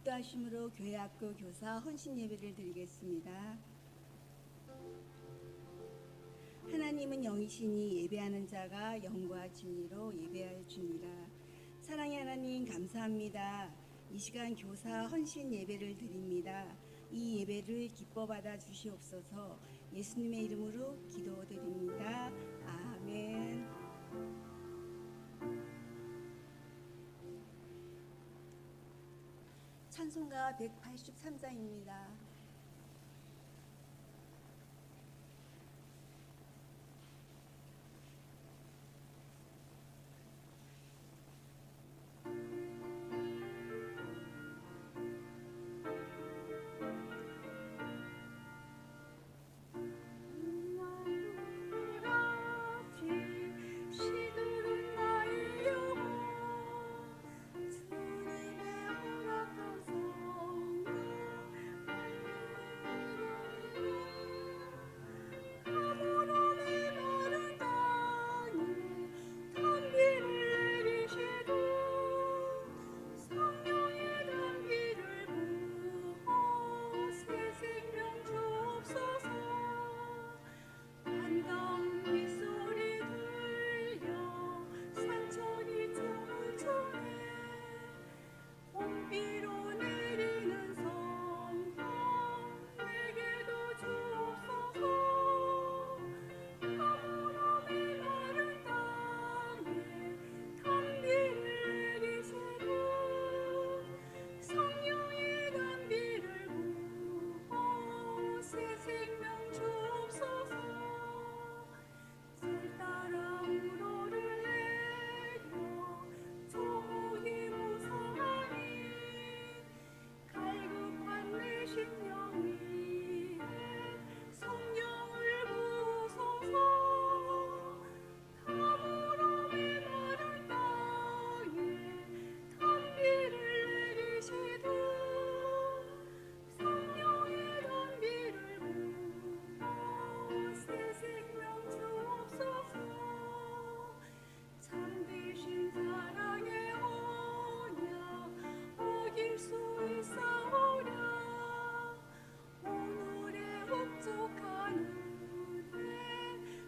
기도하심으로 교회학교 교사 헌신 예배를 드리겠습니다. 하나님은 영이시니 예배하는 자가 영과 진리로 예배할지니라. 사랑의 하나님 감사합니다. 이 시간 교사 헌신 예배를 드립니다. 이 예배를 기뻐 받아 주시옵소서. 예수님의 이름으로 기도드립니다. 아멘. 찬송가 183장입니다.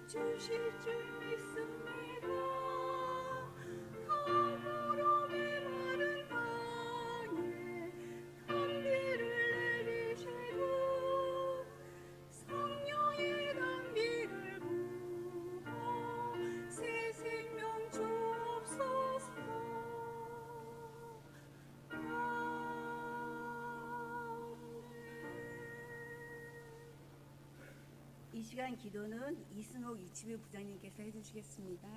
주실 줄 믿습니다. 가물음이 마른 땅에 단비를 내리시듯 성령의 단비를 부어 새 생명 주옵소서. 이 시간 기도는 이승옥 이치부 부장님께서 해주시겠습니다.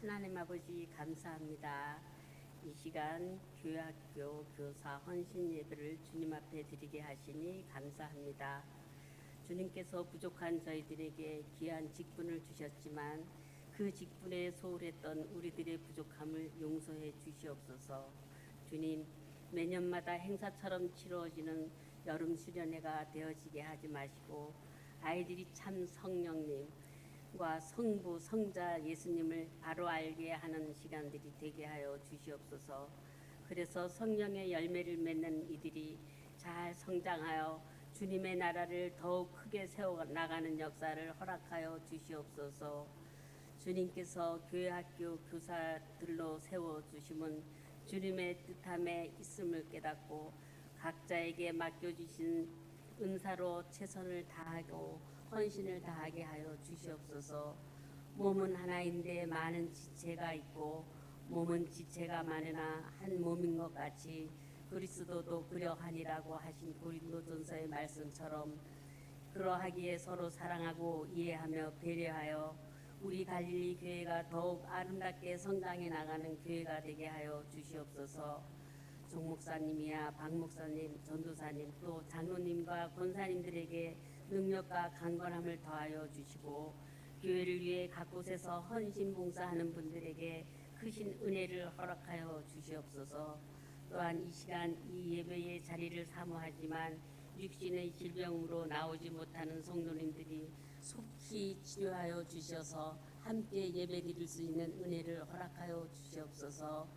하나님 아버지 감사합니다. 이 시간 교회학교 교사 헌신 예배를 주님 앞에 드리게 하시니 감사합니다. 주님께서 부족한 저희들에게 귀한 직분을 주셨지만 그 직분에 소홀했던 우리들의 부족함을 용서해 주시옵소서. 주님, 매년마다 행사처럼 치러지는 여름 수련회가 되어지게 하지 마시고 아이들이 참 성령님과 성부, 성자 예수님을 바로 알게 하는 시간들이 되게 하여 주시옵소서. 그래서 성령의 열매를 맺는 이들이 잘 성장하여 주님의 나라를 더욱 크게 세워나가는 역사를 허락하여 주시옵소서. 주님께서 교회 학교 교사들로 세워주심은 주님의 뜻함에 있음을 깨닫고 각자에게 맡겨주신 은사로 최선을 다하고 헌신을 다하게 하여 주시옵소서. 몸은 하나인데 많은 지체가 있고 몸은 지체가 많으나 한 몸인 것 같이 그리스도도 그러하니라고 하신 고린도전서의 말씀처럼 그러하기에 서로 사랑하고 이해하며 배려하여 우리 갈릴리 교회가 더욱 아름답게 성장해 나가는 교회가 되게 하여 주시옵소서. 종 목사님이야 박 목사님, 전도사님 또 장로님과 권사님들에게 능력과 강건함을 더하여 주시고 교회를 위해 각 곳에서 헌신 봉사하는 분들에게 크신 은혜를 허락하여 주시옵소서. 또한 이 시간 이 예배의 자리를 사모하지만 육신의 질병으로 나오지 못하는 성도님들이 속히 치료하여 주셔서 함께 예배드릴 수 있는 은혜를 허락하여 주시옵소서.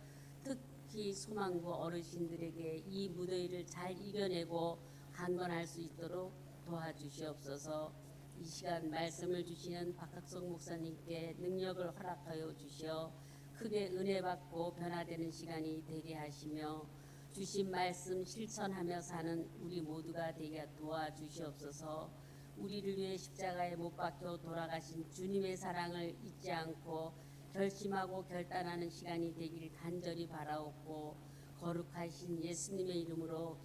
특히 소망부 어르신들에게 이 무더위를 잘 이겨내고 강건할 수 있도록 도와주시옵소서. 이 시간 말씀을 주시는 박학성 목사님께 능력을 허락하여 주시어 크게 은혜 받고 변화되는 시간이 되게 하시며 주신 말씀 실천하며 사는 우리 모두가 되게 도와주시옵소서. 우리를 위해 십자가에 못 박혀 돌아가신 주님의 사랑을 잊지 않고 결심하고 결단하는 시간이 되길 간절히 바라옵고 거룩하신 예수님의 이름으로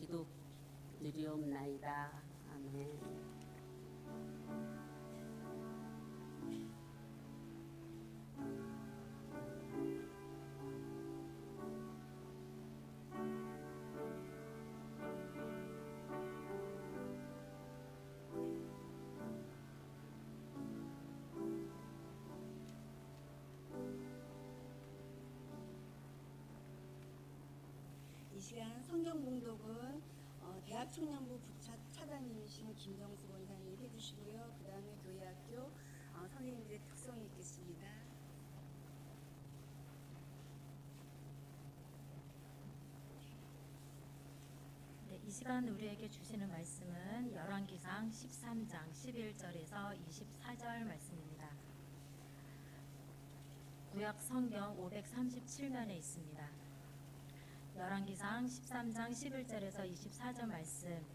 기도드리옵나이다. 아멘. 이 시간 성경 봉독은 대학 청년부 부차장님이신 김정수 원사님이 해주시고요. 그 다음에 교회학교 선생님들의 특성이 있겠습니다. 네, 이 시간 우리에게 주시는 말씀은 열왕기상 13장 11절에서 24절 말씀입니다. 구약 성경 537면에 있습니다. 열왕기상 13장 11절에서 24절 말씀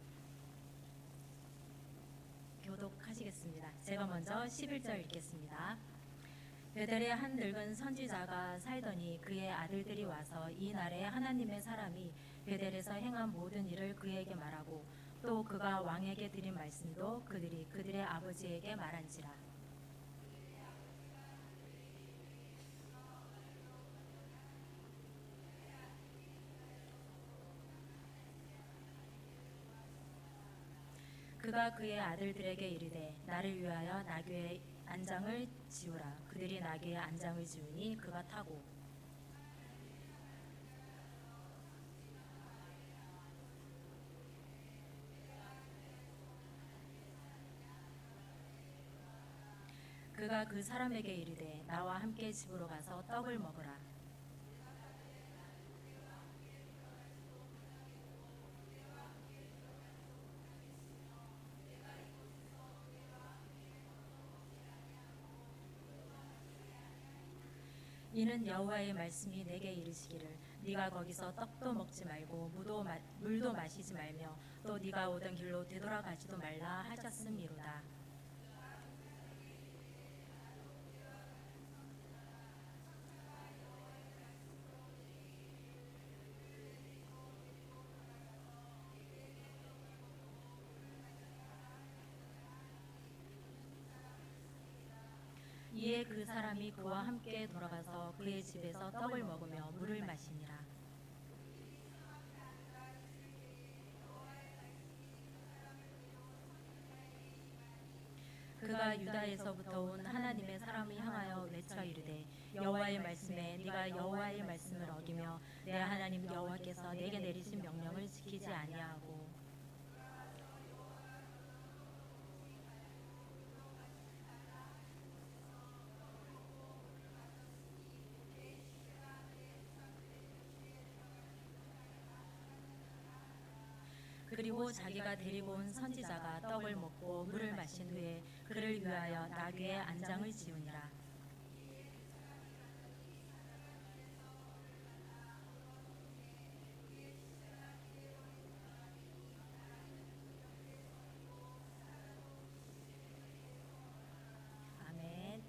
교독하시겠습니다. 제가 먼저 11절 읽겠습니다. 베델에 한 늙은 선지자가 살더니 그의 아들들이 와서 이 날에 하나님의 사람이 베델에서 행한 모든 일을 그에게 말하고 또 그가 왕에게 드린 말씀도 그들이 그들의 아버지에게 말한지라. 그가 그의 아들들에게 이르되 나를 위하여 나귀의 안장을 지우라. 그들이 나귀의 안장을 지우니 그가 타고 그가 그 사람에게 이르되 나와 함께 집으로 가서 떡을 먹으라. 이는 여호와의 말씀이 내게 이르시기를 네가 거기서 떡도 먹지 말고 물도 마시지 말며 또 네가 오던 길로 되돌아가지도 말라 하셨음이로다. 이에 그 사람이 그와 함께 돌아가서 그의 집에서 떡을 먹으며 물을 마시니라. 그가 유다에서부터 온 하나님의 사람을 향하여 외쳐 이르되 여호와의 말씀에 네가 여호와의 말씀을 어기며 내 하나님 여호와께서 내게 내리신 명령을 지키지 아니하고 그리고 자기가 데리고 온 선지자가 떡을 먹고 물을 마신 후에 그를 위하여 나귀의 안장을 지우니라. 아멘.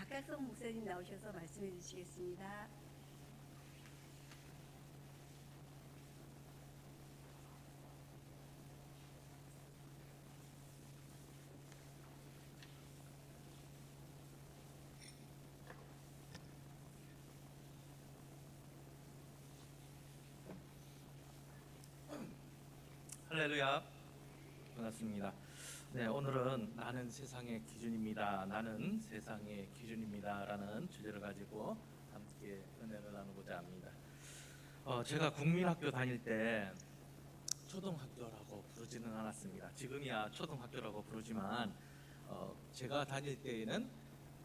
박각성 목사님 나오셔서 말씀해 주시겠습니다. 할렐루야, 반갑습니다. 네, 오늘은 나는 세상의 기준입니다. 나는 세상의 기준입니다라는 주제를 가지고 함께 은혜를 나누고자 합니다. 제가 국민학교 다닐 때 초등학교라고 부르지는 않았습니다. 지금이야 초등학교라고 부르지만 제가 다닐 때에는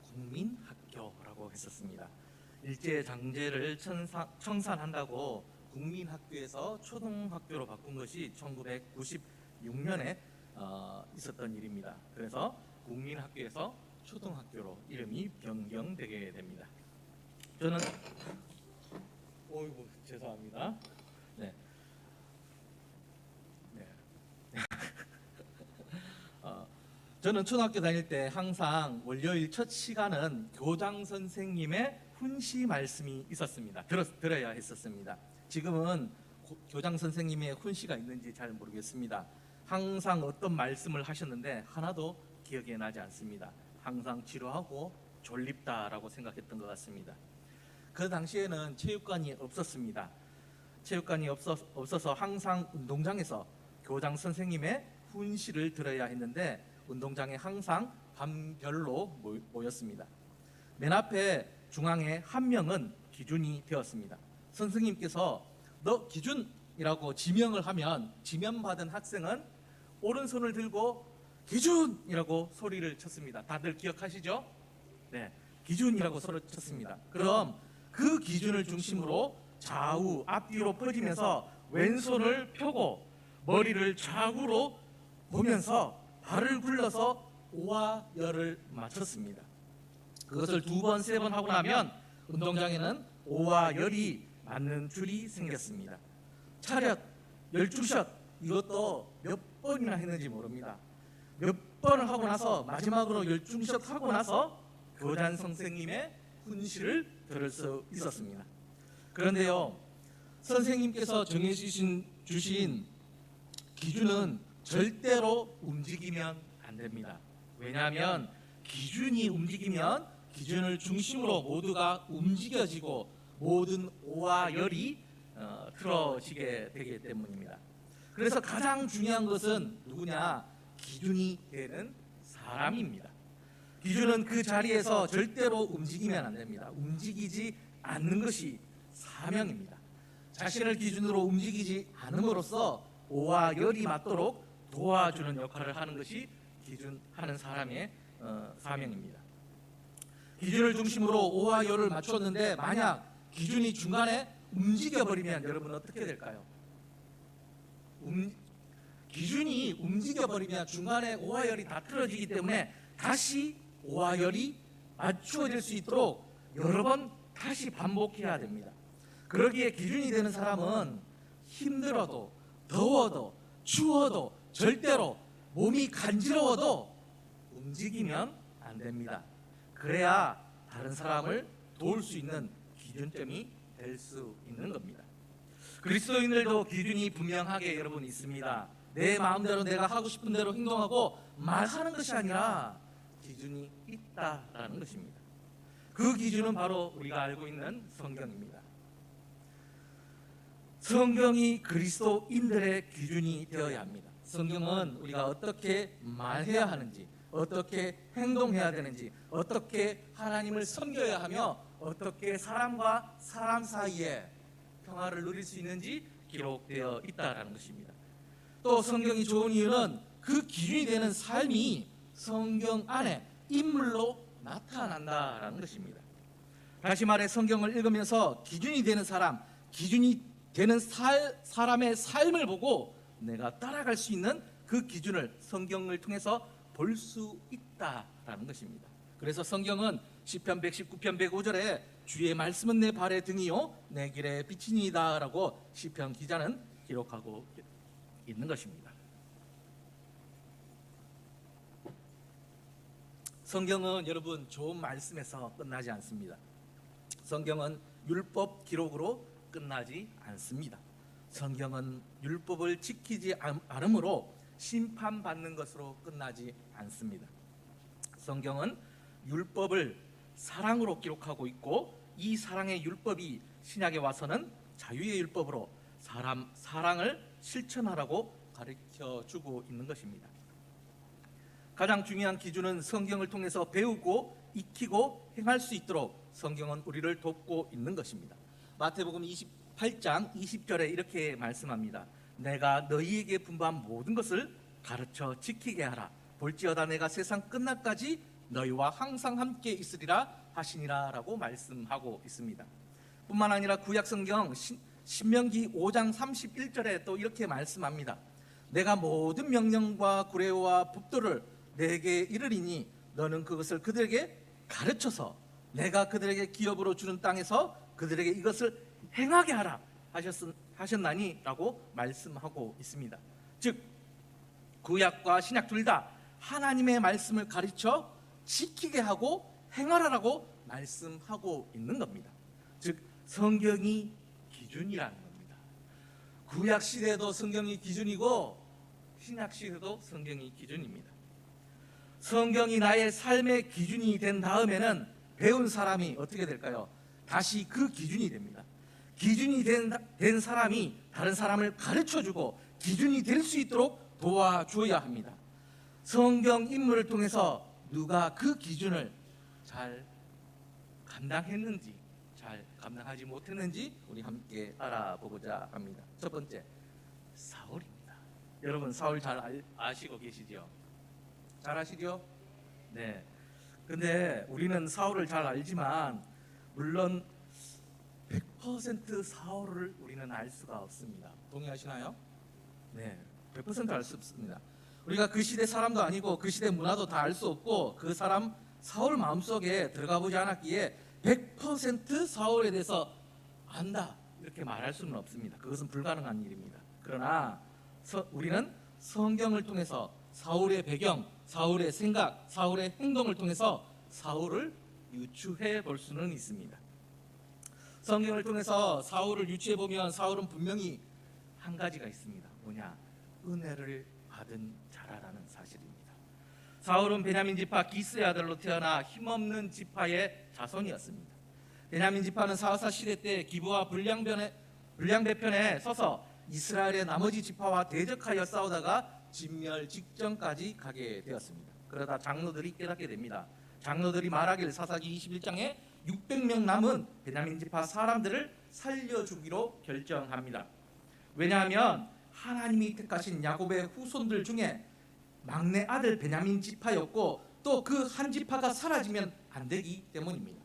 국민학교라고 했었습니다. 일제장제를 청산한다고 국민학교에서 초등학교로 바꾼 것이 1996년에 있었던 일입니다. 그래서 국민학교에서 초등학교로 이름이 변경되게 됩니다. 저는 어이구 죄송합니다. 네. 저는 초등학교 다닐 때 항상 월요일 첫 시간은 교장 선생님의 훈시 말씀이 있었습니다. 들어야 했었습니다. 지금은 교장 선생님의 훈시가 있는지 잘 모르겠습니다. 항상 어떤 말씀을 하셨는데 하나도 기억에 나지 않습니다. 항상 지루하고 졸립다라고 생각했던 것 같습니다. 그 당시에는 체육관이 없었습니다. 체육관이 없어서 항상 운동장에서 교장 선생님의 훈시를 들어야 했는데 운동장에 항상 반별로 모였습니다. 맨 앞에 중앙에 한 명은 기준이 되었습니다. 선생님께서 너 기준이라고 지명을 하면 지명받은 학생은 오른손을 들고 기준이라고 소리를 쳤습니다. 다들 기억하시죠? 네, 기준이라고 소리를 쳤습니다. 그럼 그 기준을 중심으로 좌우 앞뒤로 퍼지면서 왼손을 펴고 머리를 좌우로 보면서 발을 굴려서 오와 열을 맞췄습니다. 그것을 2번, 3번 하고 나면 운동장에는 오와 열이 맞는 줄이 생겼습니다. 차렷, 열중샷 이것도 몇 번이나 했는지 모릅니다. 몇 번을 하고 나서 마지막으로 열중샷 하고 나서 교장 선생님의 훈시를 들을 수 있었습니다. 그런데요, 선생님께서 정해주신 기준은 절대로 움직이면 안 됩니다. 왜냐하면 기준이 움직이면 기준을 중심으로 모두가 움직여지고 모든 오와 열이 틀어지게 되기 때문입니다. 그래서 가장 중요한 것은 누구냐? 기준이 되는 사람입니다. 기준은 그 자리에서 절대로 움직이면 안 됩니다. 움직이지 않는 것이 사명입니다. 자신을 기준으로 움직이지 않음으로써 오와 열이 맞도록 도와주는 역할을 하는 것이 기준하는 사람의 사명입니다. 기준을 중심으로 오와 열을 맞췄는데 만약 기준이 중간에 움직여버리면 여러분 어떻게 될까요? 기준이 움직여버리면 중간에 오와 열이 다 틀어지기 때문에 다시 오와 열이 맞추어질 수 있도록 여러 번 다시 반복해야 됩니다. 그러기에 기준이 되는 사람은 힘들어도 더워도 추워도 절대로 몸이 간지러워도 움직이면 안 됩니다. 그래야 다른 사람을 도울 수 있는 기준점이 될 수 있는 겁니다. 그리스도인들도 기준이 분명하게 여러분 있습니다. 내 마음대로 내가 하고 싶은 대로 행동하고 말하는 것이 아니라 기준이 있다라는 것입니다. 그 기준은 바로 우리가 알고 있는 성경입니다. 성경이 그리스도인들의 기준이 되어야 합니다. 성경은 우리가 어떻게 말해야 하는지, 어떻게 행동해야 되는지, 어떻게 하나님을 섬겨야 하며 어떻게 사람과 사람 사이에 평화를 누릴 수 있는지 기록되어 있다라는 것입니다. 또 성경이 좋은 이유는 그 기준이 되는 삶이 성경 안에 인물로 나타난다라는 것입니다. 다시 말해 성경을 읽으면서 기준이 되는 사람, 기준이 되는 사람의 삶을 보고 내가 따라갈 수 있는 그 기준을 성경을 통해서 볼 수 있다라는 것입니다. 그래서 성경은 시편 119편 105절에 주의 말씀은 내 발의 등이요 내 길의 빛이니이다라고 시편 기자는 기록하고 있는 것입니다. 성경은 여러분 좋은 말씀에서 끝나지 않습니다. 성경은 율법 기록으로 끝나지 않습니다. 성경은 율법을 지키지 않음으로 심판받는 것으로 끝나지 않습니다. 성경은 율법을 사랑으로 기록하고 있고 이 사랑의 율법이 신약에 와서는 자유의 율법으로 사랑을 실천하라고 가르쳐주고 있는 것입니다. 가장 중요한 기준은 성경을 통해서 배우고 익히고 행할 수 있도록 성경은 우리를 돕고 있는 것입니다. 마태복음 28장 20절에 이렇게 말씀합니다. 내가 너희에게 분부한 모든 것을 가르쳐 지키게 하라. 볼지어다 내가 세상 끝날까지 너희와 항상 함께 있으리라 하시니라 라고 말씀하고 있습니다. 뿐만 아니라 구약 성경 신명기 5장 31절에 또 이렇게 말씀합니다. 내가 모든 명령과 구례와 법도를 내게 이르리니 너는 그것을 그들에게 가르쳐서 내가 그들에게 기업으로 주는 땅에서 그들에게 이것을 행하게 하라 하셨나니 라고 말씀하고 있습니다. 즉 구약과 신약 둘 다 하나님의 말씀을 가르쳐 지키게 하고 행하라라고 말씀하고 있는 겁니다. 즉 성경이 기준이라는 겁니다. 구약 시대도 성경이 기준이고 신약 시대도 성경이 기준입니다. 성경이 나의 삶의 기준이 된 다음에는 배운 사람이 어떻게 될까요? 다시 그 기준이 됩니다. 기준이 된 사람이 다른 사람을 가르쳐주고 기준이 될 수 있도록 도와줘야 합니다. 성경 인물을 통해서 누가 그 기준을 잘 감당했는지 잘 감당하지 못했는지 우리 함께 알아보고자 합니다. 첫 번째, 사울입니다. 여러분 사울 잘 아시고 계시죠? 잘 아시죠? 네. 근데 우리는 사울을 잘 알지만 물론 100% 사울을 우리는 알 수가 없습니다. 동의하시나요? 네. 100% 알 수 없습니다. 우리가 그 시대 사람도 아니고 그 시대 문화도 다 알 수 없고 그 사람 사울 마음속에 들어가 보지 않았기에 100% 사울에 대해서 안다 이렇게 말할 수는 없습니다. 그것은 불가능한 일입니다. 그러나 우리는 성경을 통해서 사울의 배경, 사울의 생각, 사울의 행동을 통해서 사울을 유추해 볼 수는 있습니다. 성경을 통해서 사울을 유추해 보면 사울은 분명히 한 가지가 있습니다. 뭐냐? 은혜를 받은 자라라는 사실입니다. 사울은 베냐민 지파 기스의 아들로 태어나 힘없는 지파의 자손이었습니다. 베냐민 지파는 사사 시대 때 기브와 불량배편에 서서 이스라엘의 나머지 지파와 대적하여 싸우다가 진멸 직전까지 가게 되었습니다. 그러다 장로들이 깨닫게 됩니다. 장로들이 말하길 사사기 21장에 600명 남은 베냐민 지파 사람들을 살려주기로 결정합니다. 왜냐하면 하나님이 택하신 야곱의 후손들 중에 막내 아들 베냐민 지파였고 또 그 한 지파가 사라지면 안 되기 때문입니다.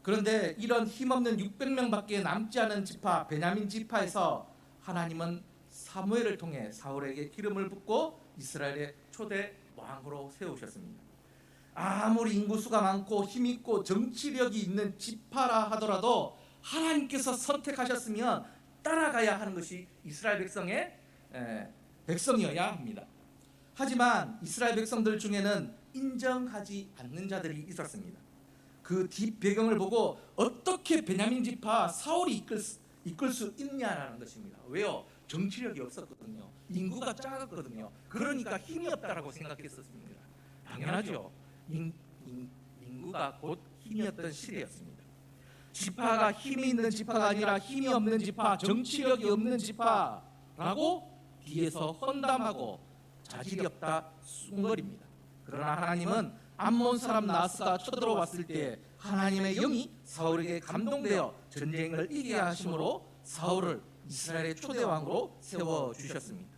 그런데 이런 힘없는 600명밖에 남지 않은 지파 베냐민 지파에서 하나님은 사무엘을 통해 사울에게 기름을 붓고 이스라엘의 초대 왕으로 세우셨습니다. 아무리 인구수가 많고 힘있고 정치력이 있는 지파라 하더라도 하나님께서 선택하셨으면 따라가야 하는 것이 이스라엘 백성의 백성이어야 합니다. 하지만 이스라엘 백성들 중에는 인정하지 않는 자들이 있었습니다. 그 뒷배경을 보고 어떻게 베냐민 지파 사울이 이끌 수 있냐라는 것입니다. 왜요? 정치력이 없었거든요. 인구가 작았거든요. 그러니까 힘이 없다라고 생각했었습니다. 당연하죠. 인구가 곧 힘이었던 시대였습니다. 지파가 힘이 있는 지파가 아니라 힘이 없는 지파, 정치력이 없는 지파라고 뒤에서 헌담하고 자질이 없다 숭거립니다. 그러나 하나님은 암몬 사람 나스가 쳐들어왔을 때 하나님의 영이 사울에게 감동되어 전쟁을 이기게 하심으로 사울을 이스라엘의 초대 왕으로 세워 주셨습니다.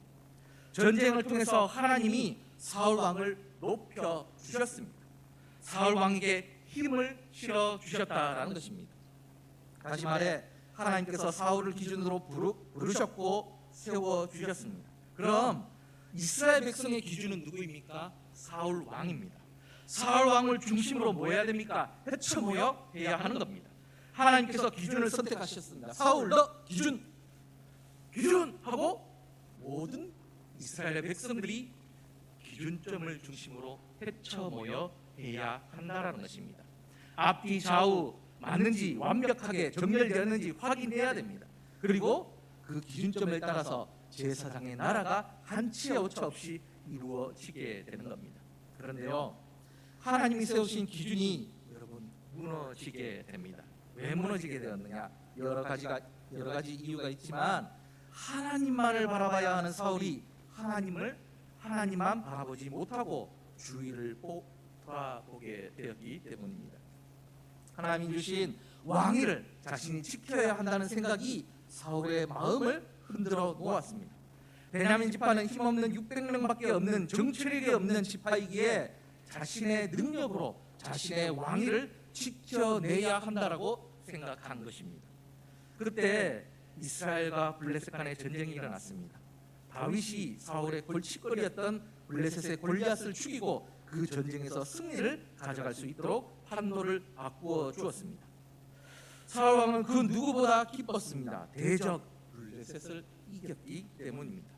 전쟁을 통해서 하나님이 사울 왕을 높여 주셨습니다. 사울 왕에게 힘을 실어 주셨다라는 것입니다. 다시 말해 하나님께서 사울을 기준으로 부르셨고 세워 주셨습니다. 그럼 이스라엘 백성의 기준은 누구입니까? 사울 왕입니다. 사울 왕을 중심으로 뭐 해야 됩니까? 헤쳐 모여 해야 하는 겁니다. 하나님께서 기준을 선택하셨습니다. 사울 너 기준 하고 모든 이스라엘의 백성들이 기준점을 중심으로 헤쳐 모여 해야 한다라는 것입니다. 앞뒤 좌우 맞는지 완벽하게 정렬되었는지 확인해야 됩니다. 그리고 그 기준점에 따라서 제사장의 나라가 한치의 오차 없이 이루어지게 되는 겁니다. 그런데요, 하나님이 세우신 기준이 여러분 무너지게 됩니다. 왜 무너지게 되었느냐? 여러 가지 이유가 있지만 하나님만을 바라봐야 하는 사울이 하나님만 바라보지 못하고 주위를 돌아보게 되었기 때문입니다. 하나님이 주신 왕위를 자신이 지켜야 한다는 생각이 사울의 마음을 흔들어 놓았습니다. 베냐민 지파는 힘없는 600명밖에 없는 정치력이 없는 지파이기에 자신의 능력으로 자신의 왕위를 지켜내야 한다라고 생각한 것입니다. 그때 이스라엘과 블레셋 간의 전쟁이 일어났습니다. 다윗이 사울의 골칫거리였던 블레셋의 골리앗을 죽이고 그 전쟁에서 승리를 가져갈 수 있도록 판도를 바꾸어 주었습니다. 사울 왕은 그 누구보다 기뻤습니다. 대적 블레셋을 이겼기 때문입니다.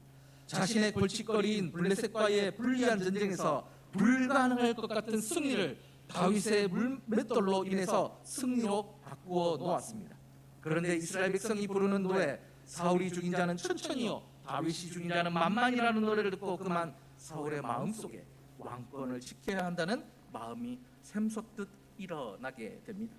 자신의 골칫거리인 블레셋과의 불리한 전쟁에서 불가능할 것 같은 승리를 다윗의 물맷돌로 인해서 승리로 바꾸어 놓았습니다. 그런데 이스라엘 백성이 부르는 노래, 사울이 죽인 자는 천천히요 다윗이 죽인 자는 만만이라는 노래를 듣고 그만 사울의 마음속에 왕권을 지켜야 한다는 마음이 샘솟듯 일어나게 됩니다.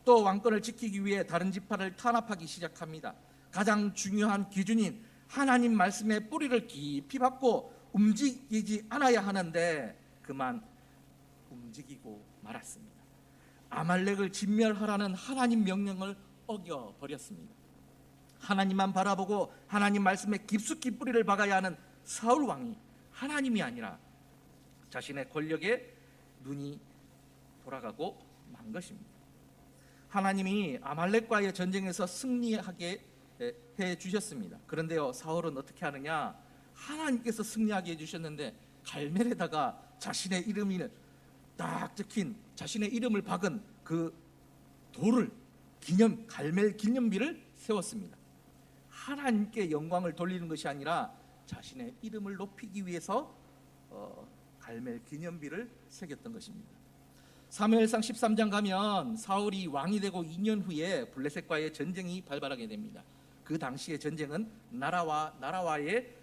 또 왕권을 지키기 위해 다른 지파를 탄압하기 시작합니다. 가장 중요한 기준인 하나님 말씀의 뿌리를 깊이 박고 움직이지 않아야 하는데 그만 움직이고 말았습니다. 아말렉을 진멸하라는 하나님 명령을 어겨버렸습니다. 하나님만 바라보고 하나님 말씀에 깊숙이 뿌리를 박아야 하는 사울 왕이 하나님이 아니라 자신의 권력에 눈이 돌아가고 만 것입니다. 하나님이 아말렉과의 전쟁에서 승리하게 해 주셨습니다. 그런데요, 사울은 어떻게 하느냐? 하나님께서 승리하게 해 주셨는데 갈멜에다가 자신의 이름이 딱 적힌 자신의 이름을 박은 그 돌을 갈멜 기념비를 세웠습니다. 하나님께 영광을 돌리는 것이 아니라 자신의 이름을 높이기 위해서 갈멜 기념비를 새겼던 것입니다. 사무엘상 13장 가면 사울이 왕이 되고 2년 후에 블레셋과의 전쟁이 발발하게 됩니다. 그 당시의 전쟁은 나라와의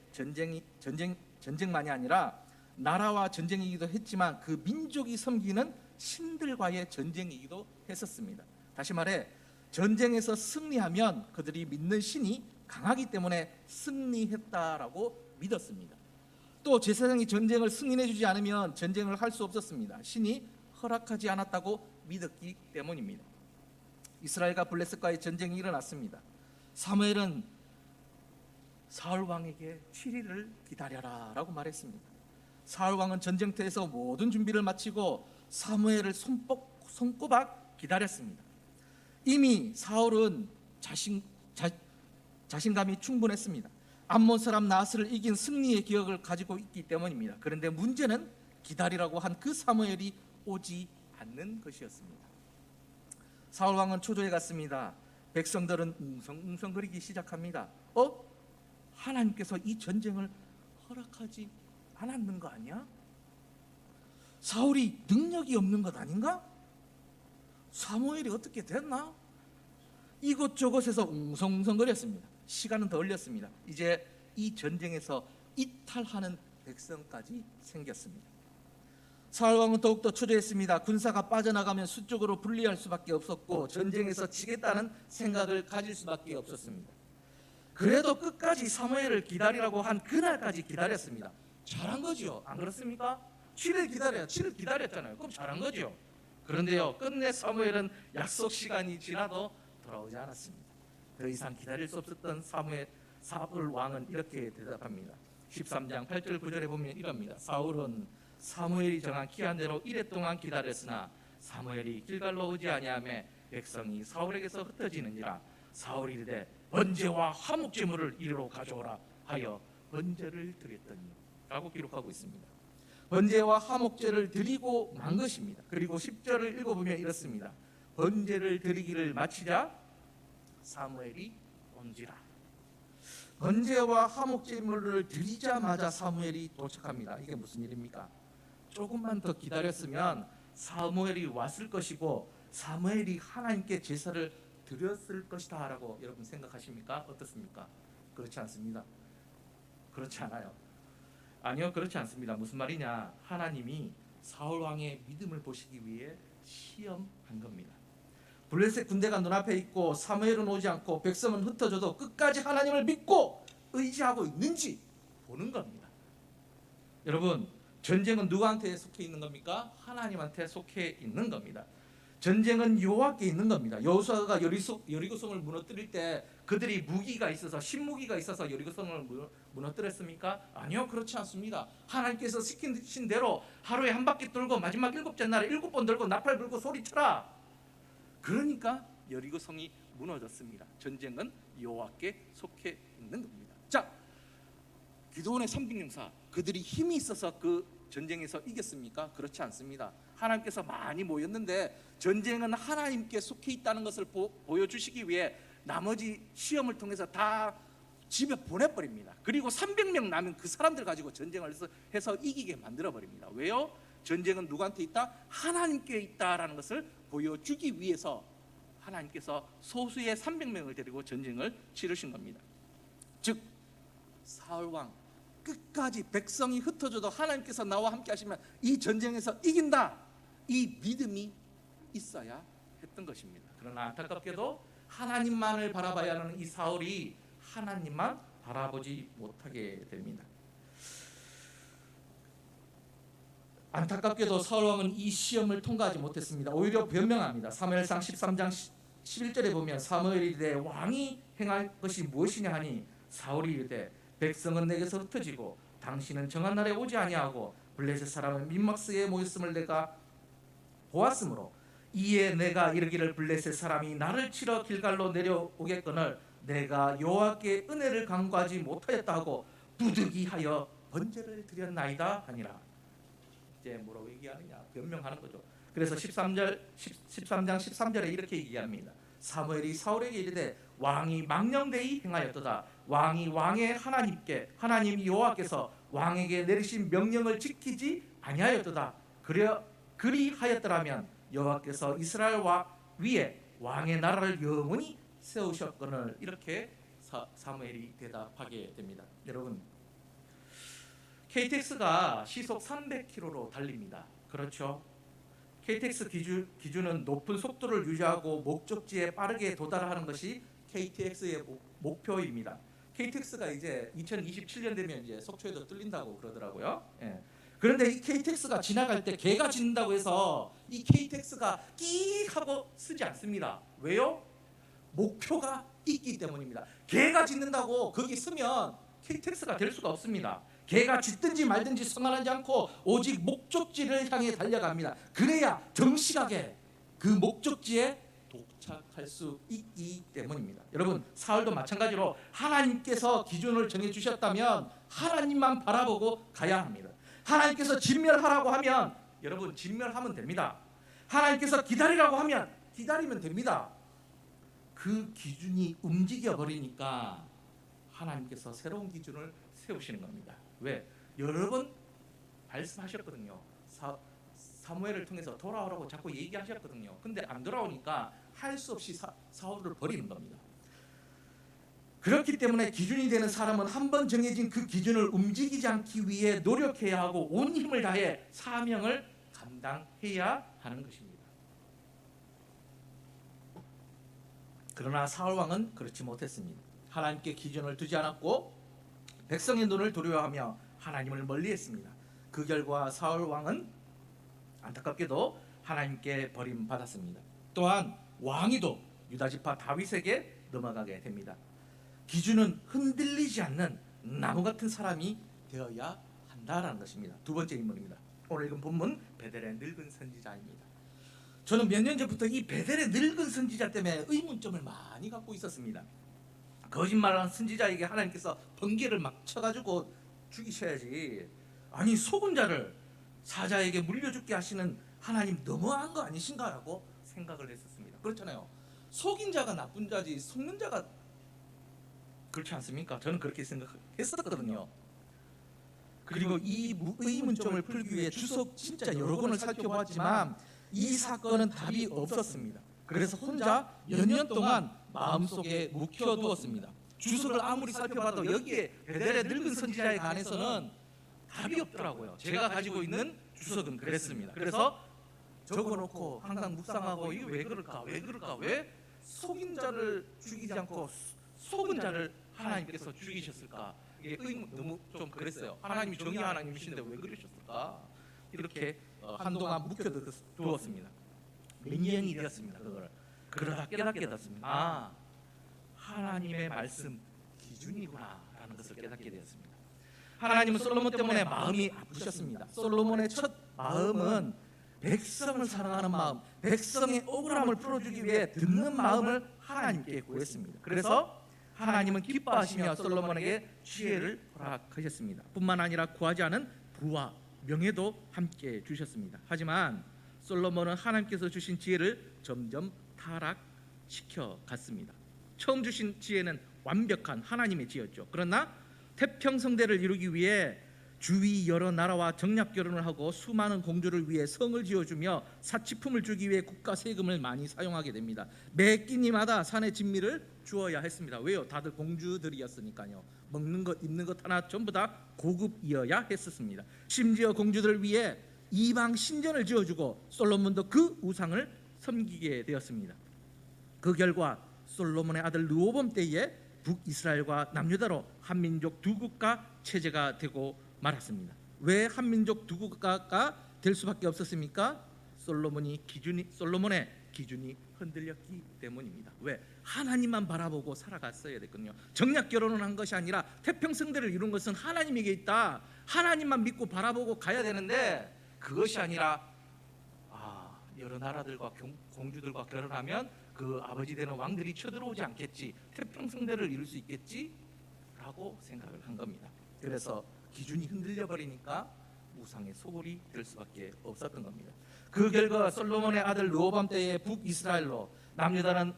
전쟁만이 아니라 나라와 전쟁이기도 했지만 그 민족이 섬기는 신들과의 전쟁이기도 했었습니다. 다시 말해 전쟁에서 승리하면 그들이 믿는 신이 강하기 때문에 승리했다라고 믿었습니다. 또 제사장이 전쟁을 승인해 주지 않으면 전쟁을 할 수 없었습니다. 신이 허락하지 않았다고 믿었기 때문입니다. 이스라엘과 블레셋과의 전쟁이 일어났습니다. 사무엘은 사울 왕에게 7일을 기다려라 라고 말했습니다. 사울 왕은 전쟁터에서 모든 준비를 마치고 사무엘을 손꼽아 기다렸습니다. 이미 사울은 자신감이 충분했습니다. 암몬 사람 나하스를 이긴 승리의 기억을 가지고 있기 때문입니다. 그런데 문제는 기다리라고 한 그 사무엘이 오지 않는 것이었습니다. 사울 왕은 초조해 갔습니다. 백성들은 웅성웅성거리기 시작합니다. 하나님께서 이 전쟁을 허락하지 않았는 거 아니야? 사울이 능력이 없는 것 아닌가? 사무엘이 어떻게 됐나? 이곳저곳에서 웅성웅성거렸습니다. 시간은 더 흘렸습니다. 이제 이 전쟁에서 이탈하는 백성까지 생겼습니다. 사울 왕은 더욱더 초조했습니다. 군사가 빠져나가면 수적으로 불리할 수밖에 없었고 전쟁에서 지겠다는 생각을 가질 수밖에 없었습니다. 그래도 끝까지 사무엘을 기다리라고 한 그날까지 기다렸습니다. 잘한 거죠, 안 그렇습니까? 7일 기다렸잖아요. 그럼 잘한 거죠. 그런데요, 끝내 사무엘은 약속 시간이 지나도 돌아오지 않았습니다. 더 이상 기다릴 수 없었던 사울 왕은 이렇게 대답합니다. 13장 8절 9절에 보면 이럽니다. 사울은 사무엘이 정한 기한대로 이래 동안 기다렸으나 사무엘이 길갈로 오지 아니하며 백성이 사울에게서 흩어지는지라 사울이 이르되 번제와 화목 제물을 이리로 가져오라 하여 번제를 드렸더니 라고 기록하고 있습니다. 번제와 화목제를 드리고 만 것입니다. 그리고 10절을 읽어보면 이렇습니다. 번제를 드리기를 마치자 사무엘이 온지라. 번제와 화목제물을 드리자마자 사무엘이 도착합니다. 이게 무슨 일입니까? 조금만 더 기다렸으면 사무엘이 왔을 것이고 사무엘이 하나님께 제사를 드렸을 것이다 라고 여러분 생각하십니까? 어떻습니까? 그렇지 않습니다. 그렇지 않아요. 아니요, 그렇지 않습니다. 무슨 말이냐? 하나님이 사울 왕의 믿음을 보시기 위해 시험한 겁니다. 블레셋 군대가 눈앞에 있고 사무엘은 오지 않고 백성은 흩어져도 끝까지 하나님을 믿고 의지하고 있는지 보는 겁니다. 여러분, 전쟁은 누구한테 속해 있는 겁니까? 하나님한테 속해 있는 겁니다. 전쟁은 여호와께 있는 겁니다. 여호수아가 여리고성을 무너뜨릴 때 그들이 무기가 있어서 신무기가 있어서 여리고성을 무너뜨렸습니까? 아니요, 그렇지 않습니다. 하나님께서 시키신 대로 하루에 한 바퀴 돌고 마지막 7째 날에 7번 돌고 나팔 불고 소리쳐라. 그러니까 여리고성이 무너졌습니다. 전쟁은 여호와께 속해 있는 겁니다. 자, 기드온의 300용사, 그들이 힘이 있어서 그 전쟁에서 이겼습니까? 그렇지 않습니다. 하나님께서 많이 모였는데 전쟁은 하나님께 속해 있다는 것을 보여주시기 위해 나머지 시험을 통해서 다 집에 보내버립니다. 그리고 300명 남은 그 사람들 가지고 전쟁을 해서 이기게 만들어버립니다. 왜요? 전쟁은 누구한테 있다? 하나님께 있다라는 것을 보여주기 위해서 하나님께서 소수의 300명을 데리고 전쟁을 치르신 겁니다. 즉 사울왕 끝까지 백성이 흩어져도 하나님께서 나와 함께 하시면 이 전쟁에서 이긴다, 이 믿음이 있어야 했던 것입니다. 그러나 안타깝게도 하나님만을 바라봐야 하는 이 사울이 하나님만 바라보지 못하게 됩니다. 안타깝게도 사울왕은 이 시험을 통과하지 못했습니다. 오히려 변명합니다. 사무엘상 13장 11절에 보면 사무엘이 이르되 왕이 행할 것이 무엇이냐 하니 사울이 이르되 백성은 내게서 흩어지고 당신은 정한 날에 오지 아니하고 블레셋 사람은 민막스에 모였음을 내가 보았으므로 이에 내가 이르기를 블레셋 사람이 나를 치러 길갈로 내려오겠거늘 내가 여호와께 은혜를 간구하지 못하였다 하고 부득이하여 번제를 드렸나이다 하니라. 이제 뭐라고 얘기하느냐? 변명하는 거죠. 그래서 13장 13절에 이렇게 얘기합니다. 사무엘이 사울에게 이르되 왕이 망령되이 행하였도다. 왕이 왕의 하나님께 하나님 여호와께서 왕에게 내리신 명령을 지키지 아니하였도다. 그리하였더라면 여호와께서 이스라엘 위에 왕의 나라를 영원히 세우셨거늘. 이렇게 사무엘이 대답하게 됩니다. 여러분, KTX가 시속 300km로 달립니다. 그렇죠? KTX 기준은 높은 속도를 유지하고 목적지에 빠르게 도달하는 것이 KTX의 목표입니다. KTX가 이제 2027년 되면 이제 속초에도 뚫린다고 그러더라고요. 예. 그런데 이 KTX가 지나갈 때 개가 짖는다고 해서 이 KTX가 끼익 하고 쓰지 않습니다. 왜요? 목표가 있기 때문입니다. 개가 짖는다고 거기 쓰면 KTX가 될 수가 없습니다. 개가 짖든지 말든지 상관하지 않고 오직 목적지를 향해 달려갑니다. 그래야 정실하게 그 목적지에 도착할 수 있기 때문입니다. 여러분, 사울도 마찬가지로 하나님께서 기준을 정해주셨다면 하나님만 바라보고 가야 합니다. 하나님께서 진멸하라고 하면 여러분 진멸하면 됩니다. 하나님께서 기다리라고 하면 기다리면 됩니다. 그 기준이 움직여 버리니까 하나님께서 새로운 기준을 세우시는 겁니다. 왜? 여러 번 말씀하셨거든요. 사무엘을 통해서 돌아오라고 자꾸 얘기하셨거든요. 근데 안 돌아오니까 할 수 없이 사울을 버리는 겁니다. 그렇기 때문에 기준이 되는 사람은 한 번 정해진 그 기준을 움직이지 않기 위해 노력해야 하고 온 힘을 다해 사명을 감당해야 하는 것입니다. 그러나 사울 왕은 그렇지 못했습니다. 하나님께 기준을 두지 않았고 백성의 눈을 두려워하며 하나님을 멀리했습니다. 그 결과 사울 왕은 안타깝게도 하나님께 버림받았습니다. 또한 왕위도 유다 지파 다윗에게 넘어가게 됩니다. 기준은 흔들리지 않는 나무 같은 사람이 되어야 한다라는 것입니다. 두 번째 인물입니다. 오늘 읽은 본문 베델의 늙은 선지자입니다. 저는 몇 년 전부터 이 베델의 늙은 선지자 때문에 의문점을 많이 갖고 있었습니다. 거짓말하는 선지자에게 하나님께서 번개를 막 쳐가지고 죽이셔야지, 아니 속은 자를 사자에게 물려 죽게 하시는 하나님 너무한 거 아니신가라고 생각을 했었습니다. 그렇잖아요. 속인 자가 나쁜 자지 속는 자가 그렇지 않습니까? 저는 그렇게 생각했었거든요. 그리고 이 의문점을 풀기 위해 주석 진짜 여러 권을 살펴보았지만 이 사건은 답이 없었습니다. 그래서 혼자 몇 년 동안 마음속에 묵혀두었습니다. 주석을 아무리 살펴봐도 여기에 베델의 늙은 선지자에 관해서는 답이 없더라고요. 제가 가지고 있는 주석은 그랬습니다. 그래서 적어놓고 항상 묵상하고 이게 왜 그럴까? 왜 속인 자를 죽이지 않고 속은 자를 하나님께서 죽이셨을까? 이게 너무 좀 그랬어요. 하나님이 정의 하나님이신데 왜 그러셨을까? 이렇게 한동안 묵혀두었습니다. 몇 년이 되었습니다. 그러다 깨닫게 되었습니다. 아, 하나님의 말씀 기준이구나라는 것을 깨닫게 되었습니다. 하나님은 솔로몬 때문에 마음이 아프셨습니다. 솔로몬의 첫 마음은 백성을 사랑하는 마음, 백성의 억울함을 풀어주기 위해 듣는 마음을 하나님께 구했습니다. 그래서 하나님은 기뻐하시며 솔로몬에게 지혜를 허락하셨습니다. 뿐만 아니라 구하지 않은 부와 명예도 함께 주셨습니다. 하지만 솔로몬은 하나님께서 주신 지혜를 점점 타락시켜 갔습니다. 처음 주신 지혜는 완벽한 하나님의 지혜였죠. 그러나 태평성대를 이루기 위해 주위 여러 나라와 정략 결혼을 하고 수많은 공주를 위해 성을 지어주며 사치품을 주기 위해 국가 세금을 많이 사용하게 됩니다. 매 끼니마다 산의 진미를 주어야 했습니다. 왜요? 다들 공주들이었으니까요. 먹는 것, 입는 것 하나 전부 다 고급이어야 했었습니다. 심지어 공주들을 위해 이방 신전을 지어주고 솔로몬도 그 우상을 섬기게 되었습니다. 그 결과 솔로몬의 아들 르호보암 때에 북이스라엘과 남유다로 한민족 두 국가 체제가 되고 말았습니다. 왜 한민족 두 국가가 될 수밖에 없었습니까? 솔로몬의 기준이 흔들렸기 때문입니다. 왜? 하나님만 바라보고 살아갔어야 됐거든요. 정략 결혼을 한 것이 아니라 태평성대를 이룬 것은 하나님에게 있다. 하나님만 믿고 바라보고 가야 되는데 그것이 아니라 여러 나라들과 공주들과 결혼하면 그 아버지 되는 왕들이 쳐들어오지 않겠지, 태평성대를 이룰 수 있겠지 라고 생각을 한 겁니다. 그래서 기준이 흔들려 버리니까 우상의 소굴이 될 수밖에 없었던 겁니다. 그 결과 솔로몬의 아들 르호보암 때에 북이스라엘로 남유다로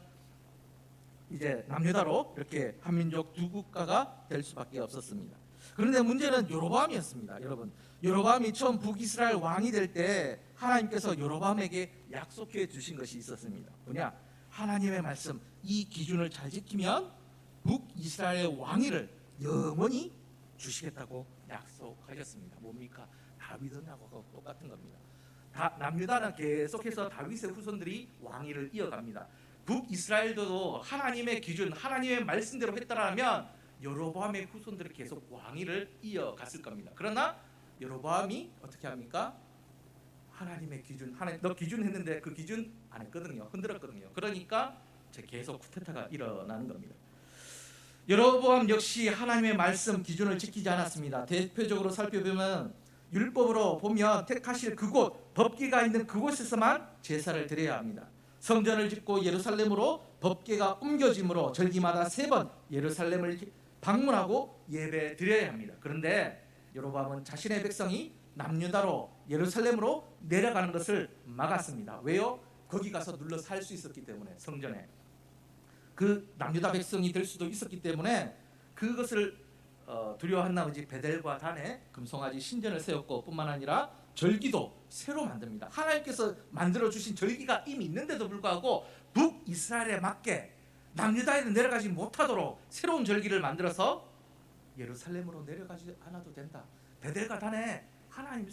이렇게 한민족 두 국가가 될 수밖에 없었습니다. 그런데 문제는 여로보암이었습니다. 여러분, 여로보암이 처음 북이스라엘 왕이 될 때 하나님께서 여로보암에게 약속해 주신 것이 있었습니다. 뭐냐? 하나님의 말씀, 이 기준을 잘 지키면 북이스라엘 왕위를 영원히 주시겠다고 약속하셨습니다. 뭡니까? 다윗하고 똑같은 겁니다. 남유다는 계속해서 다윗의 후손들이 왕위를 이어갑니다. 북이스라엘도 하나님의 기준, 하나님의 말씀대로 했더라면 여로보암의 후손들이 계속 왕위를 이어갔을 겁니다. 그러나 여로보암이 어떻게 합니까? 하나님의 기준, 너 기준 했는데 그 기준 안 했거든요. 흔들었거든요. 그러니까 계속 쿠데타가 일어나는 겁니다. 여로보암 역시 하나님의 말씀 기준을 지키지 않았습니다. 대표적으로 살펴보면 율법으로 보면 택하실 그곳, 법궤가 있는 그곳에서만 제사를 드려야 합니다. 성전을 짓고 예루살렘으로 법궤가 옮겨짐으로 절기마다 3번 예루살렘을 방문하고 예배 드려야 합니다. 그런데 여로보암은 자신의 백성이 남유다로 예루살렘으로 내려가는 것을 막았습니다. 왜요? 거기 가서 눌러 살 수 있었기 때문에, 성전에 그 남유다 백성이 될 수도 있었기 때문에 그것을 두려워한 나머지 베델과 단에 금송아지 신전을 세웠고, 뿐만 아니라 절기도 새로 만듭니다. 하나님께서 만들어 주신 절기가 이미 있는데도 불구하고 북이스라엘에 맞게 남유다에는 내려가지 못하도록 새로운 절기를 만들어서 예루살렘으로 내려가지 않아도 된다. 베델과 단에 하나님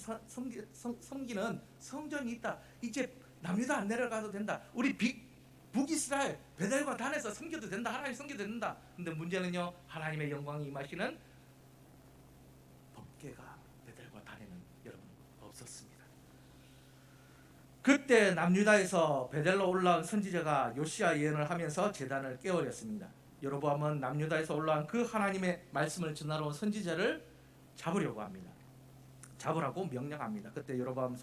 섬기는 성전이 있다. 이제 남유다 안 내려가도 된다. 우리 북이스라엘 베델과 단에서 섬겨도 된다. 하나님 섬겨도 된다. 근데 문제는요, 하나님의 영광이 임하시는 법궤가 베델과 단에는 여러분 없었습니다. 그때 남유다에서 베델로 올라온 선지자가 요시야 예언을 하면서 제단을 깨어렸습니다. 여로보암은 남유다에서 올라온 그 하나님의 말씀을 전하러 온 선지자를 잡으려고 합니다. 잡으라고 명령합니다. 그때 여로보암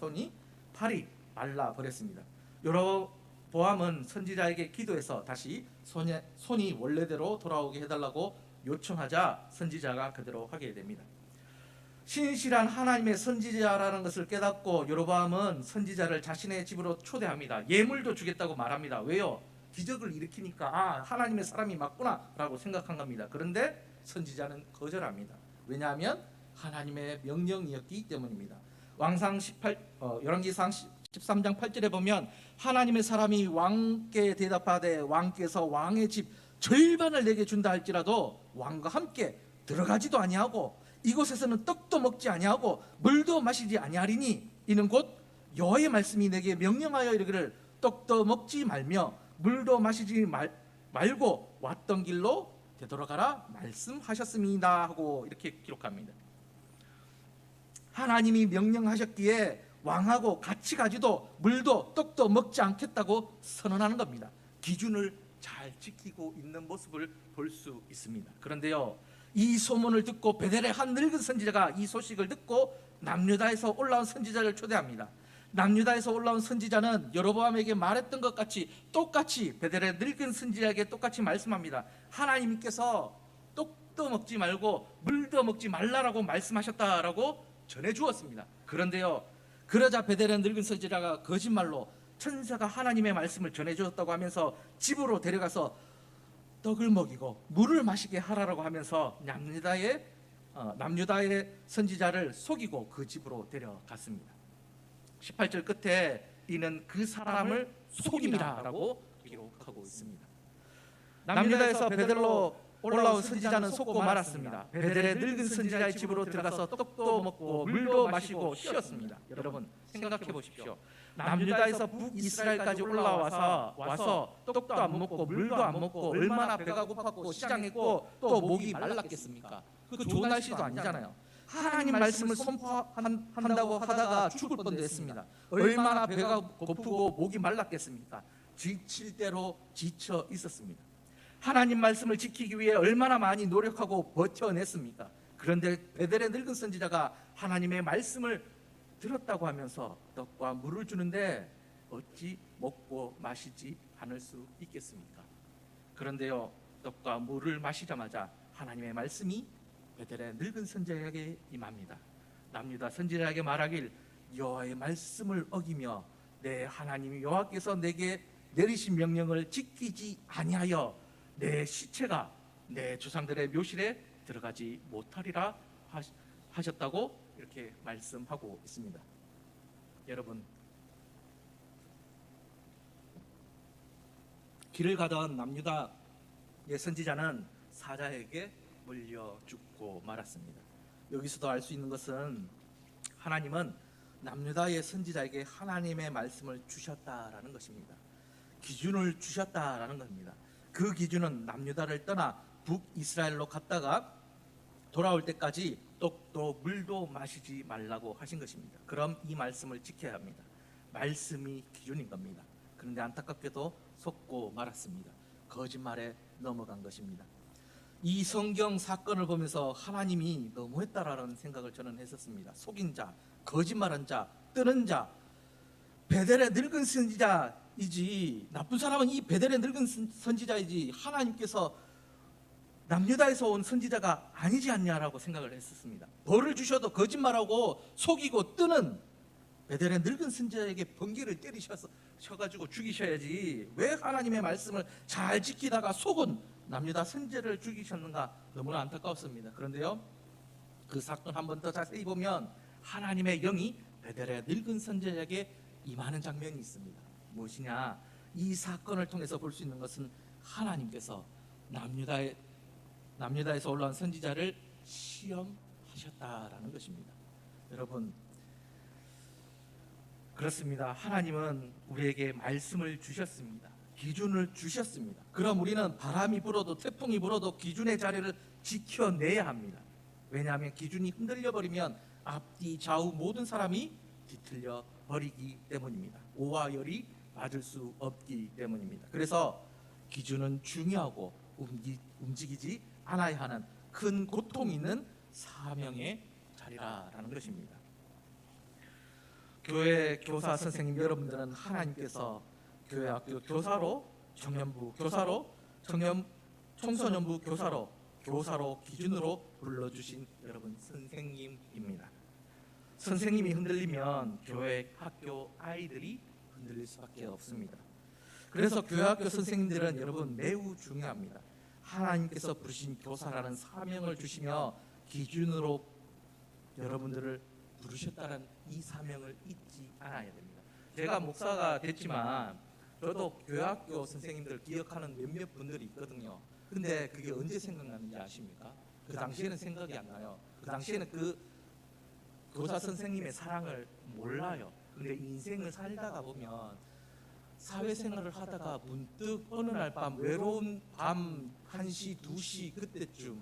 팔이 말라 버렸습니다. 여로보암은 선지자에게 기도해서 다시 손이 원래대로 돌아오게 해달라고 요청하자 선지자가 그대로 하게 됩니다. 신실한 하나님의 선지자라는 것을 깨닫고 여로보암은 선지자를 자신의 집으로 초대합니다. 예물도 주겠다고 말합니다. 왜요? 기적을 일으키니까 하나님의 사람이 맞구나 라고 생각한 겁니다. 그런데 선지자는 거절합니다. 왜냐하면 하나님의 명령이었기 때문입니다. 열왕기상 13장 8절에 보면 하나님의 사람이 왕께 대답하되 왕께서 왕의 집 절반을 내게 준다 할지라도 왕과 함께 들어가지도 아니하고 이곳에서는 떡도 먹지 아니하고 물도 마시지 아니하리니 이는 곧 여호와의 말씀이 내게 명령하여 이르기를 떡도 먹지 말며 물도 마시지 말고 왔던 길로 되돌아가라 말씀하셨습니다 하고 이렇게 기록합니다. 하나님이 명령하셨기에 왕하고 같이 가지도 물도 떡도 먹지 않겠다고 선언하는 겁니다. 기준을 잘 지키고 있는 모습을 볼 수 있습니다. 그런데요, 이 소문을 듣고 베델의 한 늙은 선지자가 이 소식을 듣고 남유다에서 올라온 선지자를 초대합니다. 남유다에서 올라온 선지자는 여로보암에게 말했던 것 같이 똑같이 베델의 늙은 선지자에게 똑같이 말씀합니다. 하나님께서 떡도 먹지 말고 물도 먹지 말라라고 말씀하셨다라고 전해 주었습니다. 그런데요, 그러자 베델의 늙은 선지자가 거짓말로 천사가 하나님의 말씀을 전해 주었다고 하면서 집으로 데려가서 떡을 먹이고 물을 마시게 하라라고 하면서 남유다의 선지자를 속이고 그 집으로 데려갔습니다. 18절 끝에 이는 그 사람을 속임이라라고 기록하고 있습니다. 남유다에서 베델로 올라온 선지자는 속고 말았습니다. 베델의 늙은 선지자의 집으로 들어가서 떡도 먹고 물도 마시고 쉬었습니다. 여러분 생각해 보십시오. 남유다에서 북이스라엘까지 올라와서 떡도 안 먹고 물도 안 먹고 얼마나 배가 고팠고 시장했고 또 목이 말랐겠습니까? 그 좋은 날씨도 아니잖아요. 하나님 말씀을 선포한다고 하다가 죽을 뻔도 했습니다. 얼마나 배가 고프고 목이 말랐겠습니까? 지칠 대로 지쳐 있었습니다. 하나님 말씀을 지키기 위해 얼마나 많이 노력하고 버텨냈습니까? 그런데 베델의 늙은 선지자가 하나님의 말씀을 들었다고 하면서 떡과 물을 주는데 어찌 먹고 마시지 않을 수 있겠습니까? 그런데요, 떡과 물을 마시자마자 하나님의 말씀이 베델의 늙은 선지자에게 임합니다. 남유다 선지자에게 말하길 여호와의 말씀을 어기며 내 하나님 여호와께서 내게 내리신 명령을 지키지 아니하여 내 시체가 내 조상들의 묘실에 들어가지 못하리라 하셨다고 이렇게 말씀하고 있습니다. 여러분, 길을 가던 남유다의 선지자는 사자에게 물려 죽고 말았습니다. 여기서도 알 수 있는 것은 하나님은 남유다의 선지자에게 하나님의 말씀을 주셨다라는 것입니다. 기준을 주셨다라는 겁니다. 그 기준은 남유다를 떠나 북이스라엘로 갔다가 돌아올 때까지 떡도 물도 마시지 말라고 하신 것입니다. 그럼 이 말씀을 지켜야 합니다. 말씀이 기준인 겁니다. 그런데 안타깝게도 속고 말았습니다. 거짓말에 넘어간 것입니다. 이 성경 사건을 보면서 하나님이 너무했다라는 생각을 저는 했었습니다. 속인 자, 거짓말한 자, 뜨는 자, 베델의 늙은 선지자이지, 나쁜 사람은 이 베델의 늙은 선지자이지 하나님께서 남유다에서 온 선지자가 아니지 않냐라고 생각을 했었습니다. 벌을 주셔도 거짓말하고 속이고 뜨는 베델의 늙은 선지자에게 번개를 때리셔가지고 죽이셔야지 왜 하나님의 말씀을 잘 지키다가 속은 남유다 선지자를 죽이셨는가 너무나 안타까웠습니다. 그런데요, 그 사건 한 번 더 자세히 보면 하나님의 영이 베델의 늙은 선지자에게 임하는 장면이 있습니다. 무엇이냐? 이 사건을 통해서 볼 수 있는 것은 하나님께서 남유다에서 올라온 선지자를 시험하셨다라는 것입니다. 여러분, 그렇습니다. 하나님은 우리에게 말씀을 주셨습니다. 기준을 주셨습니다. 그럼 우리는 바람이 불어도 태풍이 불어도 기준의 자리를 지켜내야 합니다. 왜냐하면 기준이 흔들려 버리면 앞뒤 좌우 모든 사람이 뒤틀려 버리기 때문입니다. 오와 열이 맞을 수 없기 때문입니다. 그래서 기준은 중요하고 움직이지 않아야 하는 큰 고통이 있는 사명의 자리라는 것입니다. 교회 교사 선생님 여러분들은 하나님께서 교회 학교 교사로, 청년부 교사로, 청소년부 교사로 기준으로 불러주신 여러분 선생님입니다. 선생님이 흔들리면 교회 학교 아이들이 흔들릴 수밖에 없습니다. 그래서 교회 학교 선생님들은 여러분 매우 중요합니다. 하나님께서 부르신 교사라는 사명을 주시며 기준으로 여러분들을 부르셨다는 이 사명을 잊지 않아야 됩니다. 제가 목사가 됐지만 저도 교회학교 선생님들 기억하는 몇몇 분들이 있거든요. 근데 그게 언제 생각나는지 아십니까? 그 당시에는 생각이 안 나요. 그 당시에는 그 교사 선생님의 사랑을 몰라요. 근데 인생을 살다가 보면 사회생활을 하다가 문득 어느 날 밤 외로운 밤 1시, 2시 그때쯤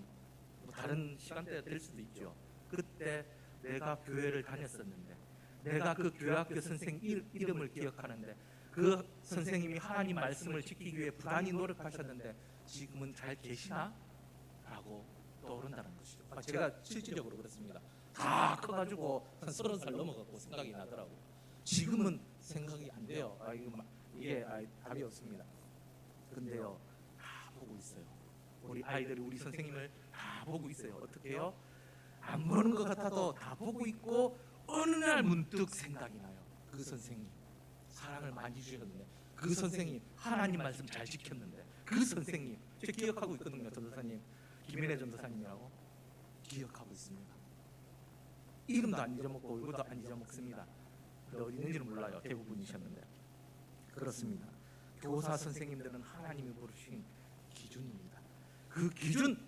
뭐 다른 시간대가 될 수도 있죠. 그때 내가 교회를 다녔었는데 내가 그 교회학교 선생 이름을 기억하는데 그 선생님이 하나님 말씀을 지키기 위해 부단히 노력하셨는데 지금은 잘 계시나? 라고 떠오른다는 것이죠. 제가 실질적으로 그렇습니다. 다 커가지고 한 30살 넘어갔고 생각이 나더라고. 지금은 생각이 안 돼요. 이게 답이 없습니다. 근데요, 다 보고 있어요. 우리 아이들이 우리 선생님을 다 보고 있어요. 어떻게 해요? 안 보는 것 같아도 다 보고 있고 어느 날 문득 생각이 나요. 그 선생님 사랑을 많이 주셨는데, 그 선생님 하나님 말씀 잘 지켰는데, 그 선생님 저 기억하고 있거든요. 전도사님 김인혜 전도사님이라고 기억하고 있습니다. 이름도 안 잊어먹고 얼굴도 안 잊어먹습니다. 근데 어디 있는지는 몰라요. 대부분이셨는데. 그렇습니다. 교사 선생님들은 하나님이 부르신 기준입니다. 그 기준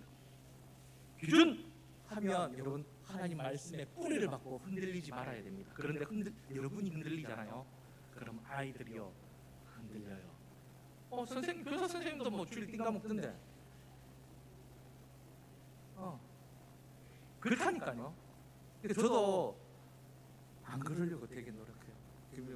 하면 여러분 하나님 말씀에 뿌리를 받고 흔들리지 말아야 됩니다. 그런데 여러분이 흔들리잖아요. 그럼 아이들이요 흔들려요. 선생님, 교사 선생님도 뭐 주일 띵가 먹던데. 그렇다니까요. 근데 저도 안 그러려고 되게 노력해요.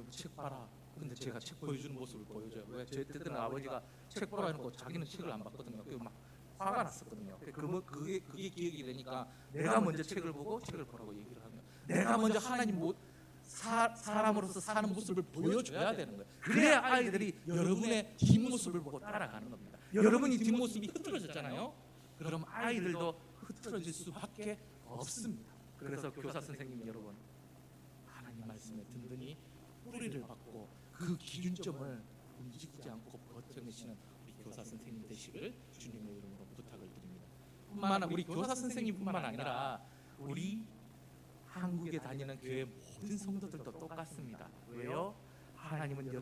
책 봐라. 근데 제가 책 보여주는 모습을 보여줘요. 왜? 제 때는 아버지가 책 보라 해놓고 자기는 책을 안 봤거든요. 그 막 화가 났었거든요. 그게 기억이 되니까 내가 먼저 책을 보고 책을 보라고 얘기를 하면 내가 먼저 하나님 사람으로서 사는 모습을 보여줘야 되는 거예요. 그래야 아이들이 여러분의 뒷모습을 보고 따라가는 겁니다. 여러분이 뒷모습이 흐트러졌잖아요. 그럼 아이들도 흐트러질 수밖에 없습니다. 그래서 교사 선생님 여러분, 하나님 말씀에 든든히 뿌리를 받고 그 기준점을 움직이지 않고 버텨내시는 우리 교사 선생님 되시길 주님의 이름으로 부탁을 드립니다. 우리 교사 선생님뿐만 아니라 우리 한국에 다니는 교회 모든 성도들도 똑같습니다. 왜요? 하나님은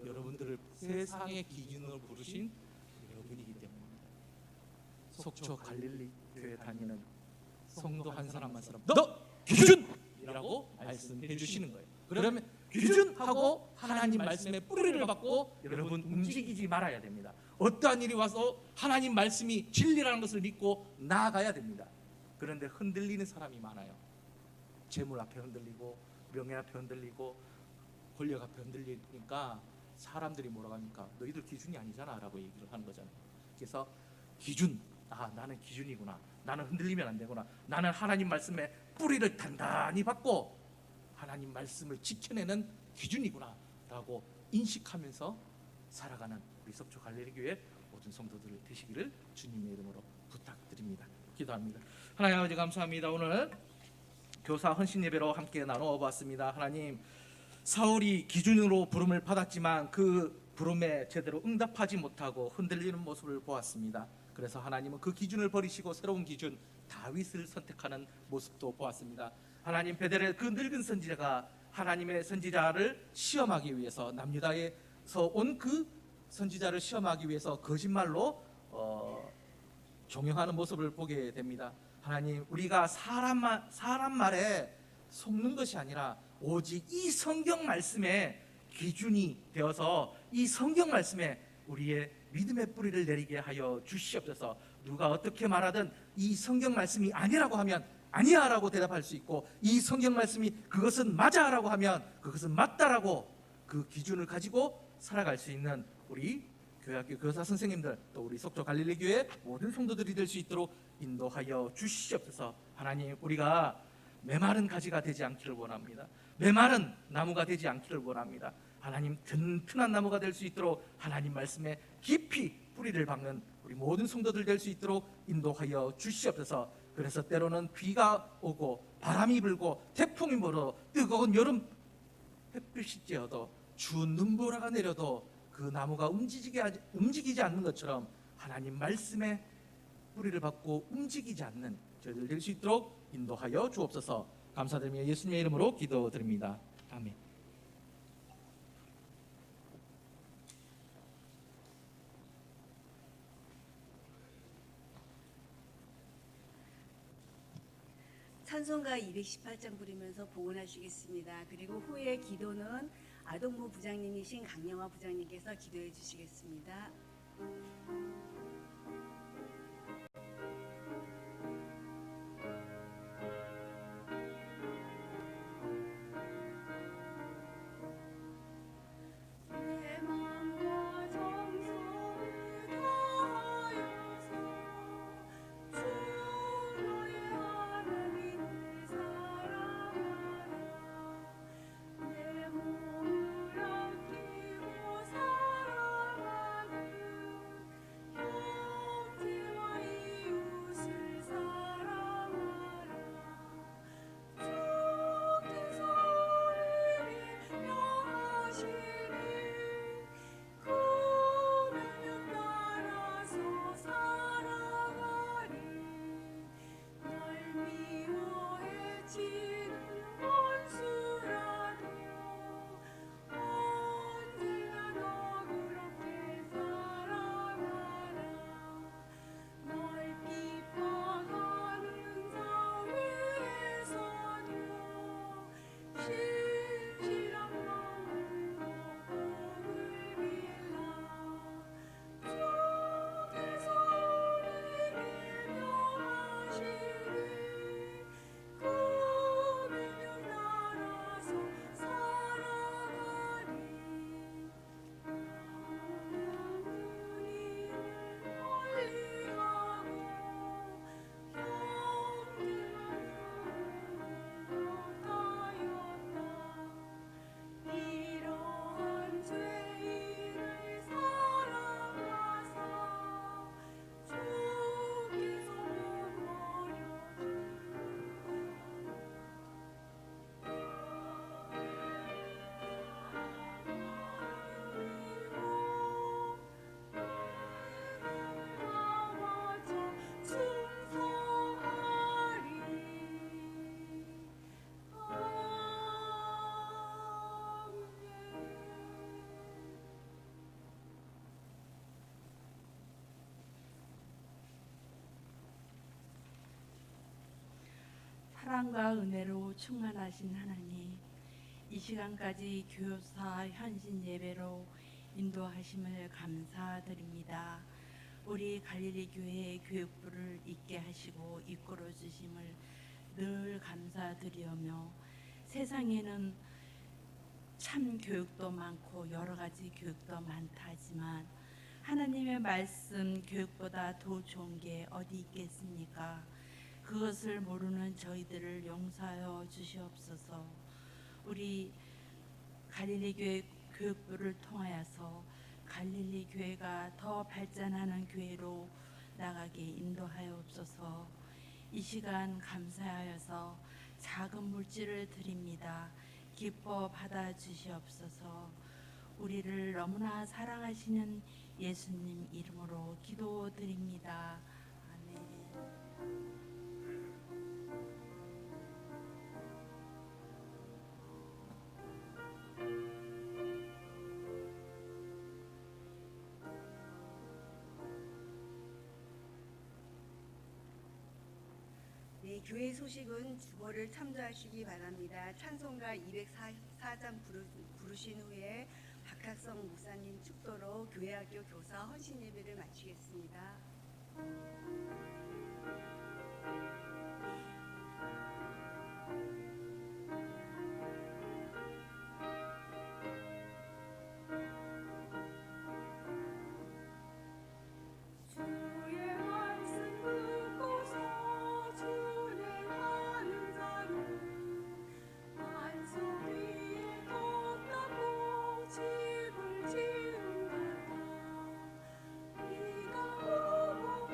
여러분들을 세상의 기준으로 부르신 여러분이기 때문입니다. 속초 갈릴리 교회 다니는 성도 한 사람 너 기준이라고 말씀해 주시는 거예요. 그러면 기준하고 하나님 말씀에 뿌리를 받고 여러분 움직이지 말아야 됩니다. 어떠한 일이 와서 하나님 말씀이 진리라는 것을 믿고 나아가야 됩니다. 그런데 흔들리는 사람이 많아요. 재물 앞에 흔들리고 명예 앞에 흔들리고 권력 앞에 흔들리니까 사람들이 뭐라고 합니까? 너희들 기준이 아니잖아 라고 얘기를 하는 거잖아요. 그래서 기준, 나는 기준이구나, 나는 흔들리면 안 되구나, 나는 하나님 말씀에 뿌리를 단단히 받고 하나님 말씀을 지켜내는 기준이구나 라고 인식하면서 살아가는 우리 속초 갈릴리 교회 모든 성도들 되시기를 주님의 이름으로 부탁드립니다. 기도합니다. 하나님 아버지 감사합니다. 오늘 교사 헌신 예배로 함께 나누어 봤습니다. 하나님, 사울이 기준으로 부름을 받았지만 그 부름에 제대로 응답하지 못하고 흔들리는 모습을 보았습니다. 그래서 하나님은 그 기준을 버리시고 새로운 기준 다윗을 선택하는 모습도 보았습니다. 하나님, 베델의 그 늙은 선지자가 하나님의 선지자를 시험하기 위해서 남유다에서 온 그 선지자를 시험하기 위해서 거짓말로 종용하는 모습을 보게 됩니다. 하나님, 우리가 사람 말에 속는 것이 아니라 오직 이 성경 말씀에 기준이 되어서 이 성경 말씀에 우리의 믿음의 뿌리를 내리게 하여 주시옵소서. 누가 어떻게 말하든 이 성경 말씀이 아니라고 하면 아니야라고 대답할 수 있고, 이 성경 말씀이 그것은 맞아라고 하면 그것은 맞다라고 그 기준을 가지고 살아갈 수 있는 우리 교회학교 교사 선생님들, 또 우리 속초 갈릴리 교회 모든 성도들이 될 수 있도록 인도하여 주시옵소서. 하나님, 우리가 메마른 가지가 되지 않기를 원합니다. 메마른 나무가 되지 않기를 원합니다. 하나님, 튼튼한 나무가 될 수 있도록 하나님 말씀에 깊이 뿌리를 박는 우리 모든 성도들 될 수 있도록 인도하여 주시옵소서. 그래서 때로는 비가 오고 바람이 불고 태풍이 불어 뜨거운 여름 햇빛이 쬐어도 추운 눈보라가 내려도 그 나무가 움직이지 않는 것처럼 하나님 말씀에 뿌리를 받고 움직이지 않는 저희들 될 수 있도록 인도하여 주옵소서. 감사드리며 예수님의 이름으로 기도드립니다. 아멘. 찬송가 218장 부르면서 봉헌하시겠습니다. 그리고 후에 기도는 아동부 부장님이신 강영화 부장님께서 기도해 주시겠습니다. 내 마음과 정성을 다하여서 주 너의 하나님을 사랑하라. 내 몸을 아끼고 사랑하는 형제와 이웃을 사랑하라. 주께서 우리에게 명하시니 구명령 따라서 살아가리. 날 미워해 치는 원수라도 언제나 너그럽게 살아가라. 널 비판하는 자 위에서도 신실한 마음으로 복을 빌라. 주께서 우리에게 명하시니 구명령 따라서 살아가리. 우리를 멀리하고 형제만 이러한 죄인을 사랑하사 주께서 못 버려주고 나와 충성하리. 사랑과 은혜로 충만하신 하나님, 이 시간까지 교사 현신 예배로 인도하심을 감사드립니다. 우리 갈릴리 교회 교육부를 있게 하시고 이끌어 주심을 늘 감사드리며, 세상에는 참 교육도 많고 여러 가지 교육도 많다 하지만 하나님의 말씀 교육보다 더 좋은 게 어디 있겠습니까? 그것을 모르는 저희들을 용서하여 주시옵소서. 우리 갈릴리 교회 교육부를 통하여서 갈릴리 교회가 더 발전하는 교회로 나가게 인도하여옵소서. 이 시간 감사하여서 작은 물질을 드립니다. 기뻐 받아 주시옵소서. 우리를 너무나 사랑하시는 예수님 이름으로 기도드립니다. 아멘. 네, 교회 소식은 주보를 참조하시기 바랍니다. 찬송가 204장 부르신 후에 박학성 목사님 축도로 교회학교 교사 헌신 예배를 마치겠습니다. 주의 말씀 듣고서 준행하는 자는 반석 위에 덮고 집을 지은다. 비가 오고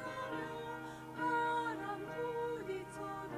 가며 바람 부딪혀도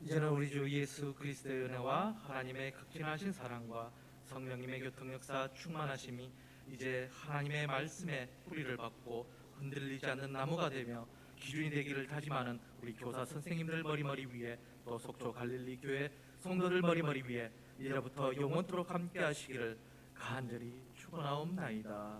이제는 우리 주 예수 그리스도의 은혜와 하나님의 극진하신 사랑과 성령님의 교통 역사 충만하심이 이제 하나님의 말씀에 뿌리를 받고 흔들리지 않는 나무가 되며 기준이 되기를 다짐하는 우리 교사 선생님들 머리머리 위에 또 속초 갈릴리 교회 성도들 머리머리 위에 이제부터 영원토록 함께 하시기를 간절히 축원하옵나이다.